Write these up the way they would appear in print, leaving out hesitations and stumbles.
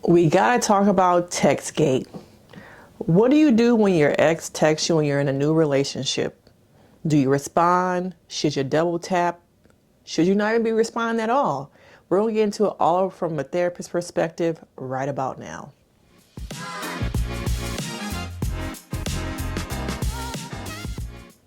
We gotta talk about TextGate. What do you do when your ex texts you when you're in a new relationship? Do you respond? Should you double tap? Should you not even be responding at all? We're gonna get into it all from a therapist perspective right about now.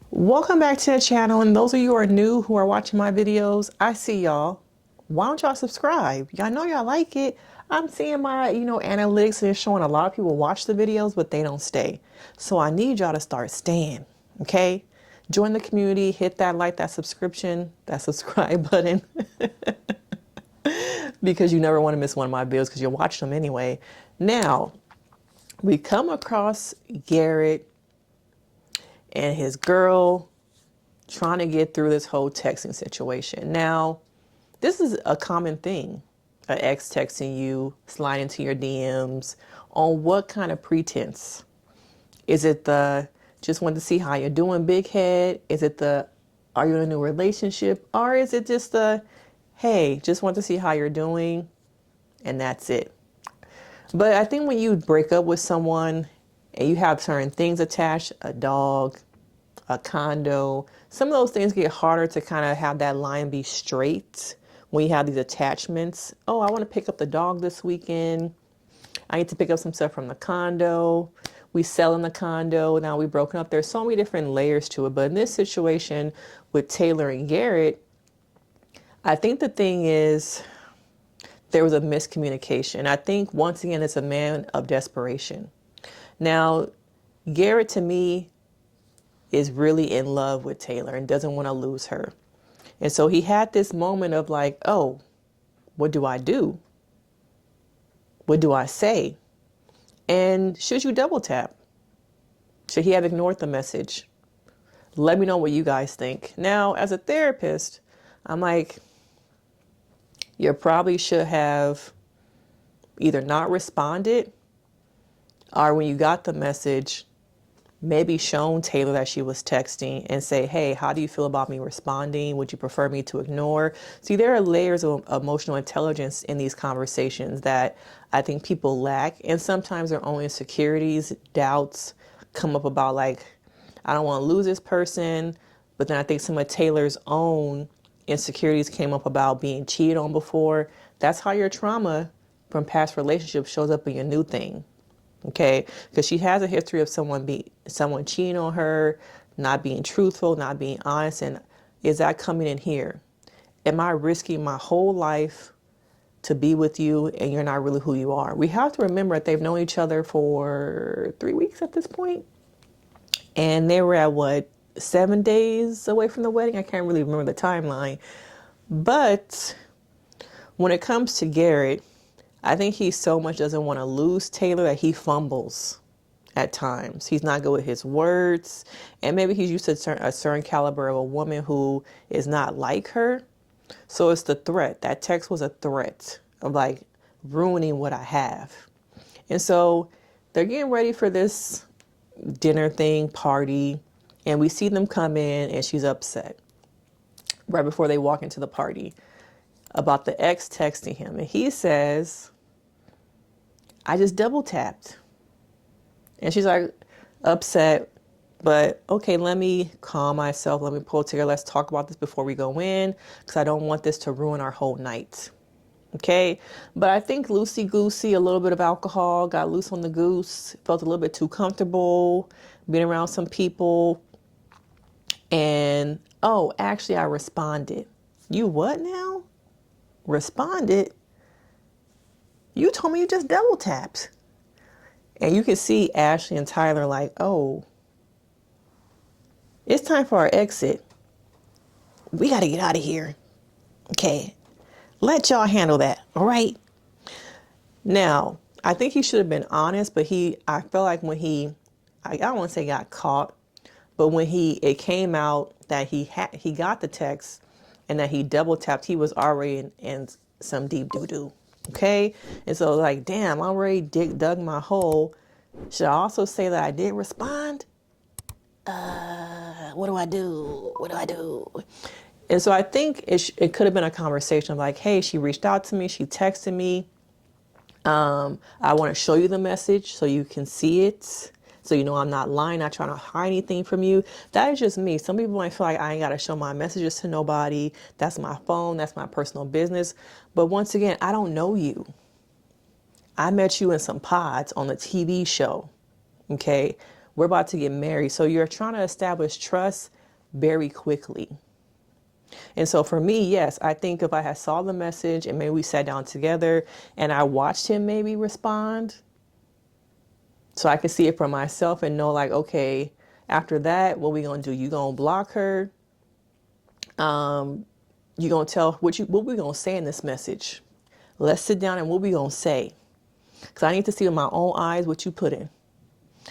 Welcome back to the channel, and those of you who are new who are watching my videos, I see y'all. Why don't y'all subscribe? Y'all know y'all like it. I'm seeing my, analytics and it's showing a lot of people watch the videos, but they don't stay. So I need y'all to start staying, okay? Join the community, hit that like, that subscription, that subscribe button. Because you never want to miss one of my videos because you'll watch them anyway. Now, we come across Garrett and his girl trying to get through this whole texting situation. Now, this is a common thing. An ex texting you, sliding into your DMs on what kind of pretense? Is it the just want to see how you're doing, big head? Is it the are you in a new relationship? Or is it just the hey, just want to see how you're doing and that's it? But I think when you break up with someone and you have certain things attached, a dog, a condo, some of those things get harder to kind of have that line be straight when you have these attachments. Oh, I want to pick up the dog this weekend. I need to pick up some stuff from the condo. We sell in the condo. Now we've broken up. There's so many different layers to it. But in this situation with Taylor and Garrett, I think the thing is there was a miscommunication. I think once again, it's a man of desperation. Now, Garrett to me is really in love with Taylor and doesn't want to lose her. And so he had this moment of like, oh, what do I do? What do I say? And should you double tap? Should he have ignored the message? Let me know what you guys think. Now, as a therapist, I'm like, you probably should have either not responded or when you got the message, maybe shown Taylor that she was texting and say, hey, how do you feel about me responding? Would you prefer me to ignore? See, there are layers of emotional intelligence in these conversations that I think people lack. And sometimes their own insecurities, doubts come up about like, I don't want to lose this person. But then I think some of Taylor's own insecurities came up about being cheated on before. That's how your trauma from past relationships shows up in your new thing. Okay, because she has a history of someone cheating on her, not being truthful, not being honest. And is that coming in here? Am I risking my whole life to be with you and you're not really who you are? We have to remember that they've known each other for 3 weeks at this point. And they were at 7 days away from the wedding? I can't really remember the timeline. But when it comes to Garrett, I think he so much doesn't want to lose Taylor that he fumbles at times. He's not good with his words. And maybe he's used to a certain caliber of a woman who is not like her. So it's the threat. That text was a threat of like ruining what I have. And so they're getting ready for this dinner thing, party. And we see them come in and she's upset right before they walk into the party about the ex texting him. And he says, I just double tapped. And she's like upset, but okay, let me calm myself. Let me pull together. Let's talk about this before we go in because I don't want this to ruin our whole night. Okay. But I think loosey-goosey, a little bit of alcohol, got loose on the goose, felt a little bit too comfortable being around some people. And, oh, actually I responded. You what now? Responded? You told me you just double tapped. And you can see Ashley and Tyler like, oh, it's time for our exit. We got to get out of here. Okay. Let y'all handle that. All right. Now, I think he should have been honest, but I felt like when I don't want to say got caught, but when it came out that he got the text and that he double tapped, he was already in some deep doo-doo. Okay. And so like, damn, I already dug my hole. Should I also say that I did respond? What do I do? What do I do? And so I think it could have been a conversation of like, hey, she reached out to me. She texted me. I want to show you the message so you can see it. So you know I'm not lying, not trying to hide anything from you. That is just me. Some people might feel like I ain't got to show my messages to nobody. That's my phone. That's my personal business. But once again, I don't know you. I met you in some pods on the TV show. Okay. We're about to get married. So you're trying to establish trust very quickly. And so for me, yes, I think if I had saw the message and maybe we sat down together and I watched him maybe respond, so I could see it for myself and know like, okay, after that, what we gonna do? You gonna block her? You gonna tell what we gonna say in this message? Let's sit down and what we gonna say? Because I need to see with my own eyes what you put in.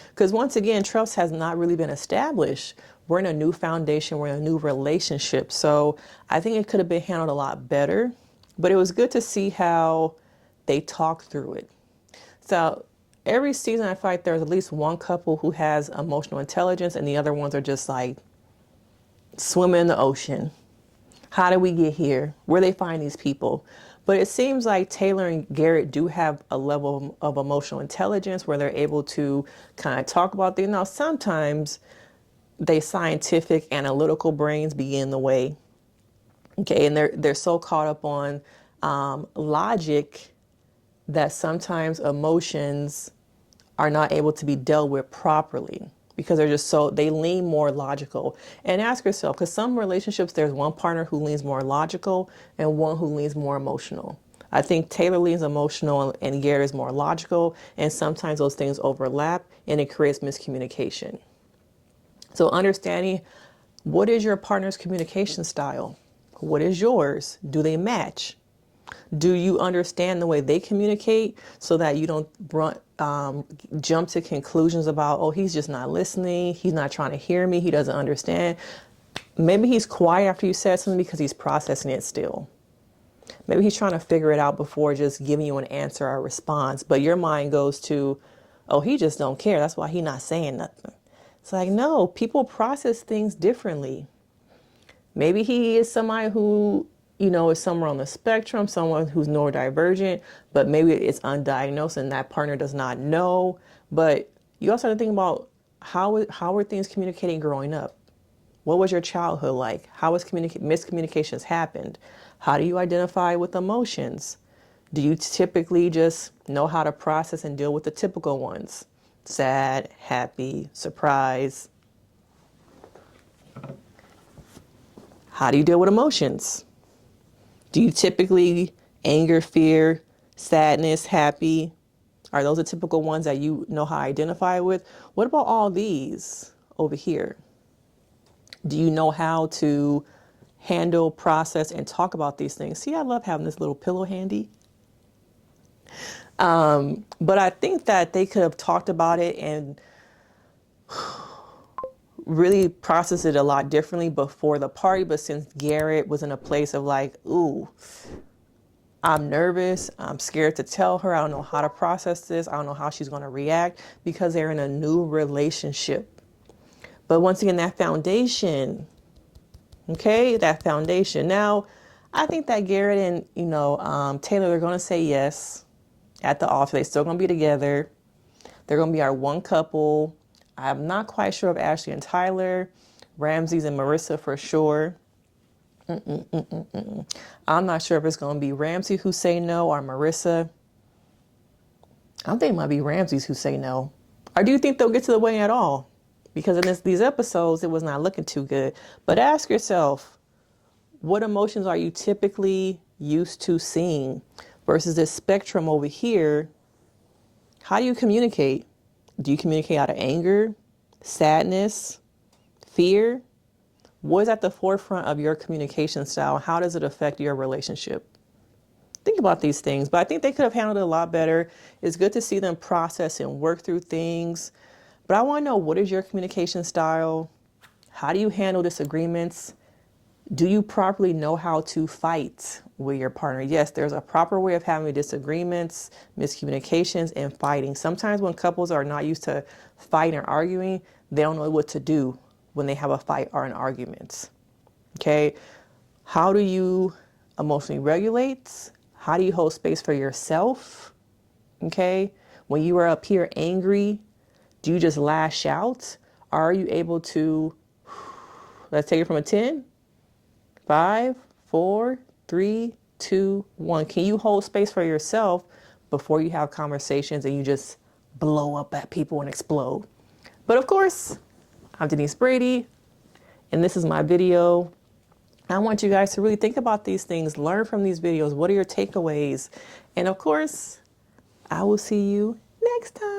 Because once again, trust has not really been established. We're in a new foundation. We're in a new relationship. So I think it could have been handled a lot better. But it was good to see how they talked through it. So every season, I feel like there's at least one couple who has emotional intelligence and the other ones are just like swimming in the ocean. How did we get here? Where they find these people? But it seems like Taylor and Garrett do have a level of emotional intelligence where they're able to kind of talk about things. Now, sometimes they scientific, analytical brains begin the way. Okay, and they're so caught up on logic that sometimes emotions are not able to be dealt with properly because they're just so, they lean more logical. And ask yourself, because some relationships, there's one partner who leans more logical and one who leans more emotional. I think Taylor leans emotional and Garrett is more logical, and sometimes those things overlap and it creates miscommunication. So understanding what is your partner's communication style? What is yours? Do they match? Do you understand the way they communicate so that you don't jump to conclusions about, oh, he's just not listening. He's not trying to hear me. He doesn't understand. Maybe he's quiet after you said something because he's processing it still. Maybe he's trying to figure it out before just giving you an answer or a response. But your mind goes to, oh, he just don't care. That's why he's not saying nothing. It's like, no, people process things differently. Maybe he is somebody who, is somewhere on the spectrum, someone who's neurodivergent, but maybe it's undiagnosed and that partner does not know. But you also have to think about how were things communicating growing up? What was your childhood like? How was miscommunications happened? How do you identify with emotions? Do you typically just know how to process and deal with the typical ones? Sad, happy, surprise. How do you deal with emotions? Do you typically anger, fear, sadness, happy? Are those the typical ones that you know how to identify with? What about all these over here? Do you know how to handle, process, and talk about these things? See, I love having this little pillow handy. But I think that they could have talked about it and really processed it a lot differently before the party. But since Garrett was in a place of like, ooh, I'm nervous, I'm scared to tell her, I don't know how to process this, I don't know how she's going to react because they're in a new relationship. But once again, that foundation, okay, that foundation. Now, I think that Garrett and, Taylor are going to say yes at the office. They're still going to be together. They're going to be our one couple. I'm not quite sure of Ashley and Tyler, Ramses and Marissa for sure. I'm not sure if it's going to be Ramsey who say no or Marissa. I think it might be Ramses who say no. Or do you think they'll get to the wedding at all? Because in these episodes, it was not looking too good. But ask yourself, what emotions are you typically used to seeing versus this spectrum over here? How do you communicate? Do you communicate out of anger, sadness, fear? What is at the forefront of your communication style? How does it affect your relationship? Think about these things, but I think they could have handled it a lot better. It's good to see them process and work through things. But I want to know, what is your communication style? How do you handle disagreements? Do you properly know how to fight with your partner? Yes, there's a proper way of having disagreements, miscommunications, and fighting. Sometimes when couples are not used to fighting or arguing, they don't know what to do when they have a fight or an argument. Okay? How do you emotionally regulate? How do you hold space for yourself? Okay? When you are up here angry, do you just lash out? Are you able to, let's take it from a 10, 5, 4, 3, 2, 1. Can you hold space for yourself before you have conversations and you just blow up at people and explode? But of course, I'm Denise Brady, and this is my video. I want you guys to really think about these things, learn from these videos. What are your takeaways? And of course, I will see you next time.